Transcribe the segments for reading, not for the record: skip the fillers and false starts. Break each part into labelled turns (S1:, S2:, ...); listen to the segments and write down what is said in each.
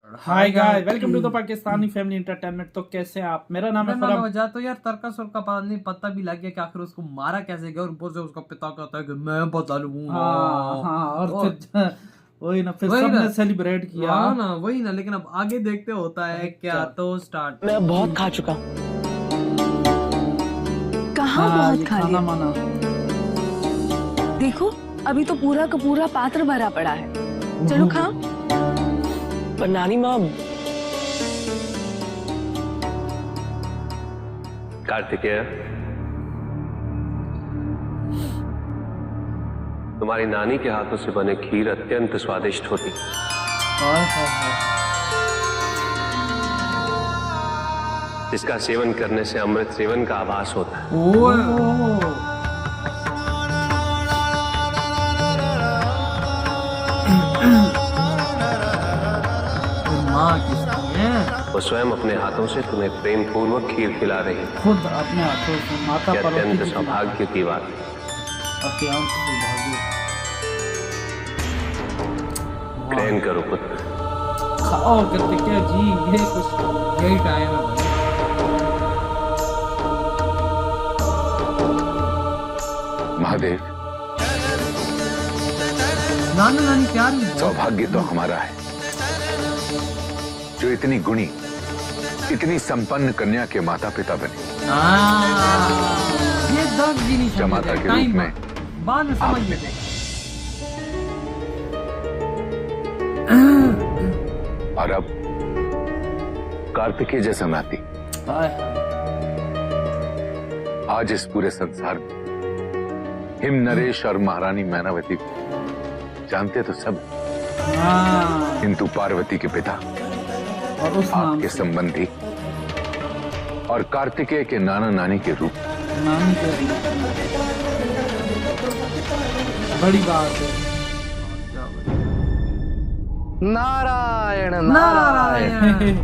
S1: Hi guys, welcome to the Pakistani family entertainment. तो कैसे हैं आप? मेरा नाम है फरम।
S2: वजह तो यार तर्कस का पता भी लग गया कि आखिर उसको मारा कैसे गया और ऊपर से उसका पिता कहता है कि मैं बता लूंगा।
S1: हाँ, और फिर वही ना, फिर सबने सेलिब्रेट किया।
S2: हाँ ना, वही ना, लेकिन अब आगे देखते होता है क्या। तो स्टार्ट
S3: मैं बहुत खा चुका।
S4: कहाँ बहुत खा लिया?
S1: माना।
S4: देखो अभी तो पूरा का पूरा पात्र भरा पड़ा है, चलो खाओ।
S3: पर नानी माँ,
S5: कार्तिकेय, तुम्हारी नानी के हाथों से बने खीर अत्यंत स्वादिष्ट होती। जिसका सेवन करने से अमृत सेवन का आभास होता है। वो स्वयं अपने हाथों से तुम्हें प्रेम पूर्वक खीर खिला रही है।
S1: खुद अपने हाथों से माता पार्वती
S5: अत्यंत सौभाग्य की बात।
S1: अत्यंत सौभाग्य।
S5: ग्रहण करो पुत्र।
S1: खाओ कार्तिकेय जी, ये कुछ
S2: यही टाइम है भाई।
S6: महादेव,
S2: नाना नानी क्या नहीं
S6: सौभाग्य तो हमारा है जो इतनी गुणी, इतनी संपन्न कन्या के माता पिता बने।
S2: ये दर्द भी नहीं
S6: जमाता के रूप में
S2: बाद में समझ लेते।
S6: और अब कार्तिकेय जैसा नाती आज इस पूरे संसार में हिम नरेश और महारानी मैनावती को जानते तो सब, किंतु पार्वती के पिता
S1: और उस नाम
S6: आपके संबंधी और कार्तिकेय के नाना नानी के रूप
S1: नानी के बड़ी बात है।
S7: नारायण
S2: नारायण।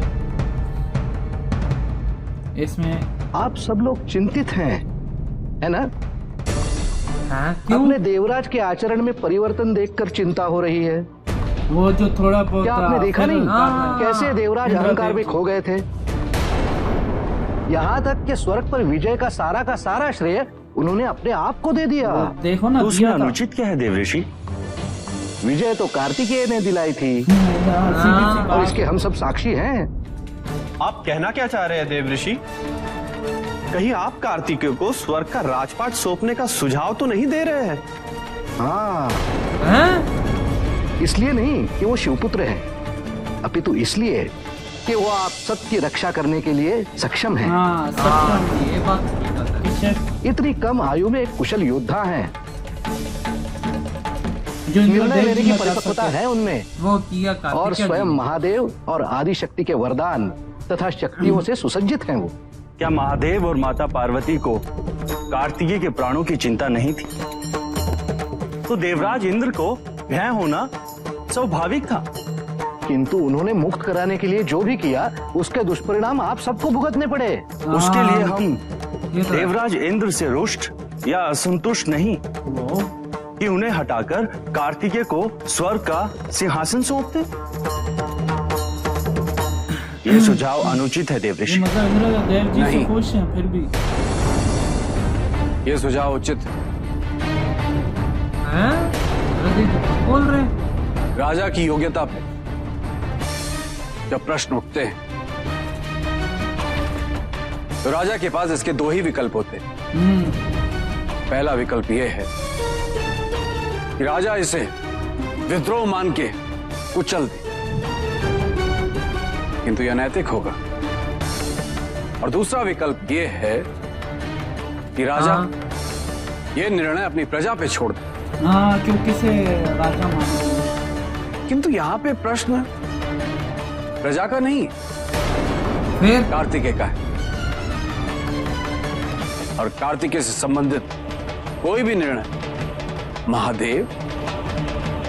S1: इसमें
S7: आप सब लोग चिंतित हैं, है ना?
S2: क्यों?
S7: अपने देवराज के आचरण में परिवर्तन देखकर चिंता हो रही है।
S1: वो जो थोड़ा बहुत
S7: क्या आपने देखा नहीं कैसे देवराज अहंकार में खो गए थे? यहाँ तक कि स्वर्ग पर विजय का सारा श्रेय उन्होंने अपने आप को दे दिया।
S1: देखो ना,
S8: उसमें अनुचित क्या है देवऋषि?
S7: विजय तो कार्तिकेय ने दिलाई थी और इसके हम सब साक्षी हैं।
S8: आप कहना क्या चाह रहे हैं देवऋषि? कहीं आप कार्तिकेय को स्वर्ग का राजपाट सौंपने का सुझाव तो नहीं दे रहे हैं?
S7: हाँ, इसलिए नहीं कि वो शिवपुत्र है, अपितु इसलिए कि वो आप सबकी रक्षा करने के लिए सक्षम हैं।
S2: ये बात ठीक है।
S7: इतनी कम आयु में एक कुशल योद्धा हैं,
S1: जो
S7: निर्णय लेने की परिपक्वता है उनमें,
S2: वो किया
S7: और स्वयं महादेव और आदि शक्ति के वरदान तथा शक्तियों से सुसज्जित हैं वो।
S8: क्या महादेव और माता पार्वती को कार्तिकेय के प्राणों की चिंता नहीं थी? तो देवराज इंद्र को भय होना स्वाभाविक था।
S7: किंतु उन्होंने मुक्त कराने के लिए जो भी किया उसके दुष्परिणाम आप सबको भुगतने पड़े।
S8: उसके लिए हम देवराज इंद्र से रुष्ट या असंतुष्ट नहीं कि उन्हें हटाकर कार्तिकेय को स्वर्ग का सिंहासन सौंपते। यह सुझाव अनुचित है देवऋषि।
S1: मतलब इंद्रदेव जी से खुश हैं फिर भी।
S6: ये सुझाव उचित
S2: हैं? बोल रहे?
S6: राजा की योग्यता पे जब प्रश्न उठते हैं तो राजा के पास इसके दो ही विकल्प होते हैं। पहला विकल्प यह है कि राजा इसे विद्रोह मान के कुचल दे, किंतु यह नैतिक होगा। और दूसरा विकल्प यह है कि राजा यह निर्णय अपनी प्रजा पे छोड़ दे।
S1: क्योंकि से राजा माने।
S6: किंतु यहाँ पे प्रश्न प्रजा का नहीं,
S2: फिर
S6: कार्तिकेय का है। और कार्तिकेय से संबंधित कोई भी निर्णय महादेव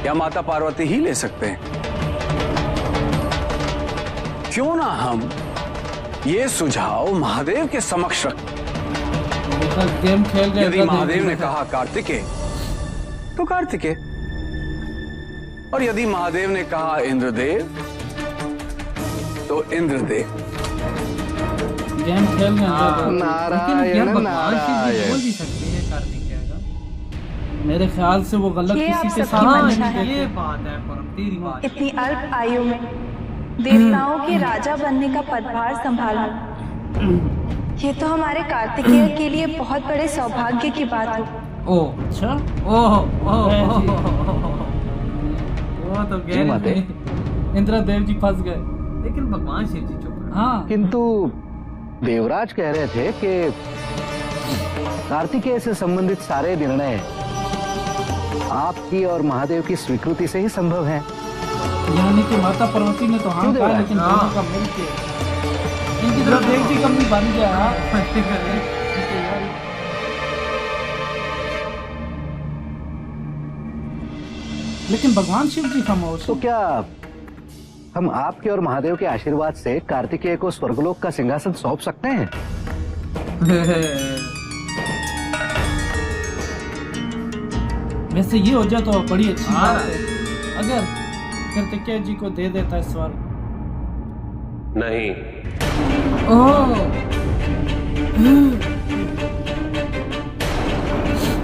S6: या माता पार्वती ही ले सकते हैं। क्यों ना हम ये सुझाव महादेव के समक्ष रखें?
S1: गेम खेल रहे।
S6: यदि महादेव ने कहा कार्तिकेय तो कार्तिकेय, और यदि महादेव ने कहा इंद्रदेव तो इंद्रदेव।
S1: गेम खेल रहे हैं।
S7: नारायण
S2: बोल
S7: नारायण।
S2: भी सकते हैं कार्तिकेय का।
S1: मेरे ख्याल से वो गलत
S4: ये आप
S1: किसी के
S4: सबकी
S1: साथ
S4: मंशा
S1: नहीं
S4: है।
S1: देते।
S2: ये बात है परम, तेरी बात।
S4: इतनी अल्प आयु में देवताओं के राजा बनने का पदभार संभालना, ये तो हमारे कार्तिकेय के लिए बहुत बड़े सौभाग्य की बात है।
S2: ओ
S1: अच्छा
S2: वो तो
S7: जी माते।
S1: इंद्रदेव जी फंस गए।
S2: लेकिन भगवान शिव जी चुप रहे।
S1: हाँ,
S7: किंतु देवराज कह रहे थे कि कार्तिकेय से संबंधित सारे निर्णय आपकी और महादेव की स्वीकृति से ही संभव है।
S1: यानी कि माता पार्वती ने तो हाँ
S7: क्यों
S1: कहा,
S7: देवराज?
S1: लेकिन
S2: हाँ।
S1: दोनों का मिलके इंद्रदेव जी का भी बन गया। लेकिन भगवान शिव जी खामोश।
S7: तो क्या हम आपके और महादेव के आशीर्वाद से कार्तिकेय को स्वर्गलोक का सिंहासन सौंप सकते हैं?
S1: वैसे ये हो जाए तो बड़ी अच्छी
S2: हाँ।
S1: बात है। अगर कार्तिकेय जी को दे देता है स्वर्ग।
S5: नहीं,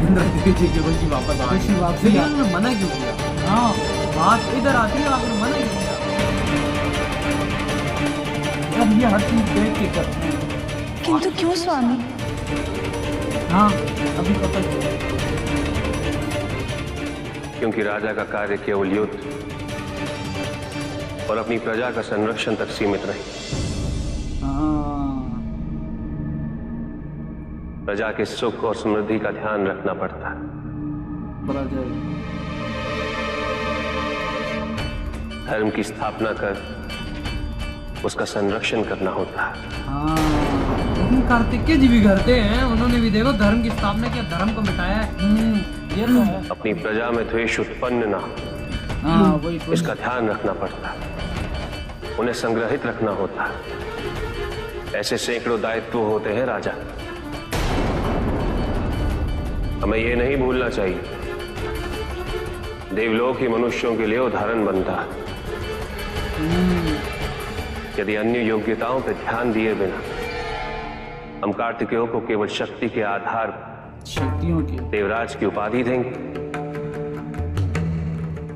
S2: इंद्रदेव जी की खुशी वापस आ
S1: खुशी
S2: गई।
S1: वापसी
S2: लेकिन
S1: आ-
S2: उन्होंने मना क्यों किया?
S1: हाँ,
S2: बात इधर आती है, आपने मना क्यों किया?
S1: अब ये हर चीज देख के करते हैं।
S4: किंतु क्यों स्वामी?
S1: हाँ, अभी पता चला।
S5: क्योंकि राजा का कार्य केवल युद्ध और अपनी प्रजा का संरक्षण तक सीमित नहीं,
S1: हाँ,
S5: प्रजा के सुख और समृद्धि का ध्यान रखना पड़ता है।
S1: बड़ा जय।
S5: धर्म की स्थापना कर उसका संरक्षण करना होता है।
S1: हाँ,
S2: लेकिन कार्तिकेय जी भी करते हैं, उन्होंने भी देखो धर्म की स्थापना किया, धर्म को मिटाया है।
S1: ये तो है।
S5: अपनी प्रजा में द्वेष उत्पन्न ना हो,
S1: हाँ, वही तो।
S5: इसका ध्यान रखना पड़ता है। उन्हें संग्रहित रखना होता है। ऐसे सैकड़ों दायित्व होते हैं राजा। हमें ये नहीं भूलना चाहिए, देवलोक ही मनुष्यों के लिए उदाहरण बनता है। यदि अन्य योग्यताओं पर ध्यान दिए बिना हम कार्तिकेयों को केवल शक्ति के आधार पर
S1: शक्तियों की।
S5: देवराज की उपाधि देंगे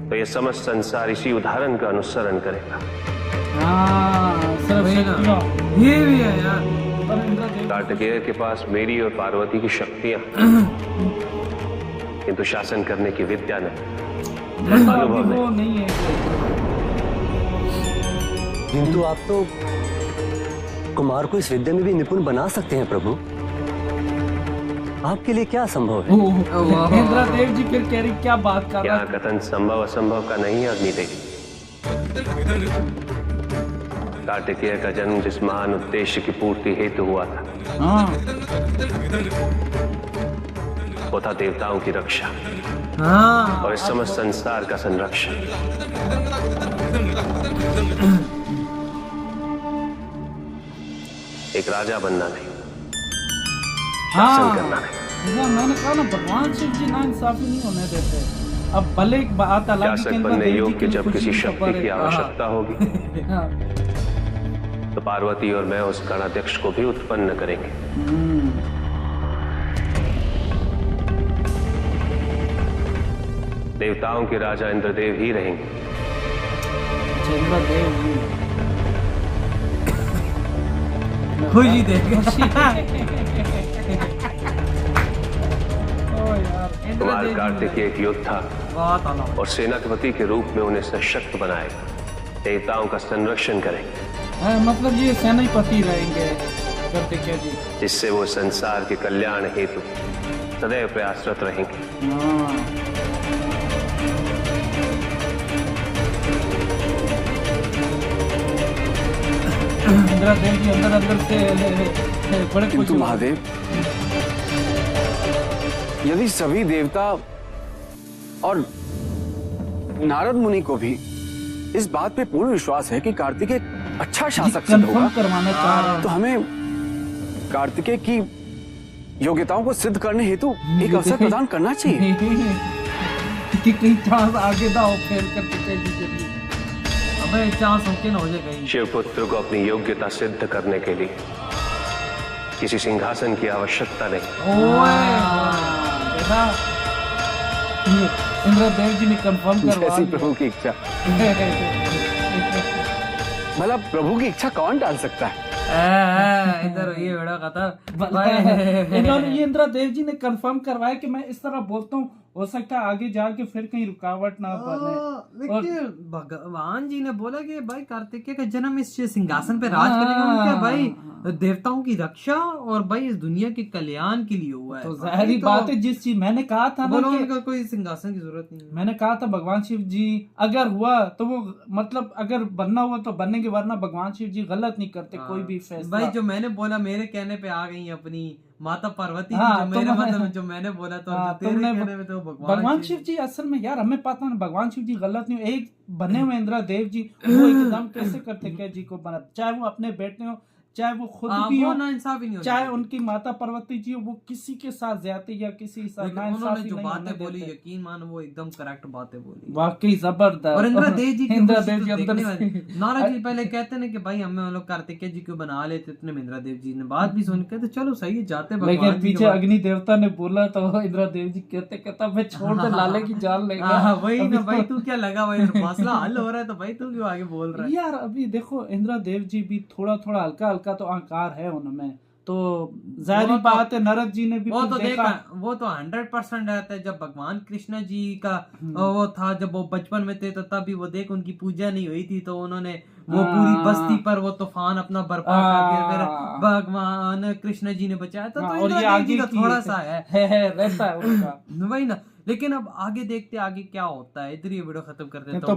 S5: तो यह समस्त संसार इसी उदाहरण का अनुसरण करेगा।
S1: हाँ, सब
S2: वही ना।
S1: शक्तियाँ।
S2: ये भी है यार।
S1: पर इंद्रदेव
S5: कार्तिकेय के पास मेरी और पार्वती की शक्तियां, किंतु शासन करने की विद्या नहीं,
S1: अभी
S5: अनुभव
S1: वो
S5: नहीं।
S1: नहीं है।
S9: किंतु आप तो कुमार को इस विद्या में भी निपुण बना सकते हैं प्रभु। आपके लिए क्या संभव है?
S1: इंद्रदेव जी फिर कह रही क्या बात कर रहा
S5: यहाँ कथन संभव असंभव का नहीं है अग्निदेव। कार्तिकेय का जन्म जिस महान उद्देश्य की पूर्ति हेतु हुआ था,
S1: हाँ,
S5: वो था देवताओं की रक्षा
S2: हाँ
S5: और इस समस्त संसार का संरक्षण। एक राजा बनना नहीं, शासन करना नहीं।
S1: जैसा मैंने कहा ना, भगवान शिव जी ना इंसाफी नहीं होने देते। अब भले एक बात अलग है कि
S5: शासक बनने
S1: इंद्रदेव जी
S5: योग्य
S1: के लिए
S5: जब
S1: खुशी
S5: किसी
S1: की
S5: शक्ति
S1: खबर
S5: की
S1: है।
S5: आवश्यकता होगी
S1: हाँ,
S5: तो पार्वती और मैं उस गणाध्यक्ष को भी उत्पन्न करेंगे। देवताओं के राजा इंद्रदेव ही रहेंगे।
S1: इंद्रदेव जी
S2: खुशी देगा।
S1: ओ यार,
S5: कुमार कार्तिकेय एक योद्धा
S2: बहुत आला।
S5: और सेनापति के रूप में उन्हें सशक्त बनाएगा, देवताओं का संरक्षण करेंगे,
S1: हाँ, मतलब ये सेनापति रहेंगे कार्तिकेय जी।
S5: जिससे वो संसार के कल्याण हेतु सदैव प्रयासरत रहेंगे।
S1: हाँ, इंद्रदेव जी अंदर अंदर से बड़े खुश
S6: किंतु
S1: हुए।
S6: महादेव, यदि सभी देवता और नारद मुनि को भी इस बात पे पूर्ण विश्वास है कि कार्तिकेय अच्छा शासक सिद्ध
S1: कंफर्म
S6: होगा,
S1: करवाना चाह रहे
S6: तो हमें कार्तिकेय की योग्यताओं को सिद्ध करने हेतु एक अवसर प्रदान करना चाहिए।
S1: हैं कि कहीं चांस आगे ना हो फेल कार्तिकेय जी के लिए।
S2: भाई चांस मुमकिन हो जाएगा।
S5: शिवपुत्र को अपनी योग्यता सिद्ध करने के लिए किसी सिंहासन की आवश्यकता नहीं।
S1: देखा, इंद्रदेव जी ने कंफर्म करवा
S6: जैसी प्रभु की इच्छा। भला प्रभु की इच्छा कौन टाल सकता है?
S2: इधर ये बड़ा कथा
S1: इन्होंने ये इंद्रदेव जी ने कंफर्म करवाया कि मैं इस तरह बोलता हूँ, हो सकता है आगे जाके फिर कहीं रुकावट ना बने।
S2: लेकिन भगवान जी ने बोला कि भाई कार्तिकेय का जन्म इस सिंहासन पे राज करने का उनका भाई देवताओं की रक्षा और भाई इस दुनिया के कल्याण के लिए हुआ है।
S1: तो जाहिर बात है, जिस चीज मैंने कहा था ना कि
S2: उनका कोई सिंहासन की जरूरत नहीं है।
S1: मैंने कहा था भगवान शिव जी अगर हुआ तो वो मतलब अगर बनना हुआ तो बनेंगे, वरना भगवान शिव जी गलत नहीं करते कोई भी फैसला।
S2: भाई जो मैंने बोला मेरे कहने पे आ गई अपनी माता पार्वती।
S1: हाँ,
S2: जो मेरे मतलब जो मैंने बोला तो तेरे कहने में तो
S1: भगवान शिव जी असल में यार हमें पता ना, भगवान शिव जी गलत नहीं, एक बने हुए इंद्रदेव जी वो एकदम कैसे करते क्या जी को बना, चाहे वो अपने बेटे हो, चाहे वो खुद भी हो,
S2: नाइंसाफी नहीं हो,
S1: चाहे उनकी माता पार्वती जी हो, वो किसी के साथ ज्यादा या किसी
S2: उन्होंने जो बातें बोली यकीन मानो वो एकदम करेक्ट बातें बोली,
S1: वाकई जबरदस्त।
S2: और इंद्रदेव जी
S1: इंद्रदेव जी
S2: नारद जी पहले कहते ना कि भाई हमें लोग कार्तिकेय जी को बना लेते, इतने में इंद्रदेव जी ने बात भी सुन के तो चलो सही है जाते,
S1: लेकिन पीछे अग्नि देवता ने बोला तो इंद्रदेव जी कहते कहता मैं छोड़ दे लाले की जान लेगा।
S2: वही ना भाई, तू क्या लगा भाई मसला हल हो रहा है तो भाई तू क्यों आगे बोल रहा है
S1: यार। अभी देखो इंद्रदेव जी भी थोड़ा थोड़ा हल्का तो अहंकार है उनमें, तो जाहिर बात है नारद जी ने भी
S2: वो तो देखा, वो तो 100% रहता है। जब भगवान कृष्ण जी का वो था, जब वो बचपन में थे तो तभी वो देख उनकी पूजा नहीं हुई थी तो उन्होंने वो पूरी बस्ती पर वो तूफान अपना बर्पा करके फिर भगवान कृष्ण जी ने बचाया था। तो इंद्रदेव जी का थोड़ा सा है
S1: रहता है उनका
S2: वही ना। लेकिन अब आगे देखते आगे क्या होता है। इधर ये वीडियो खत्म करते हैं
S1: तो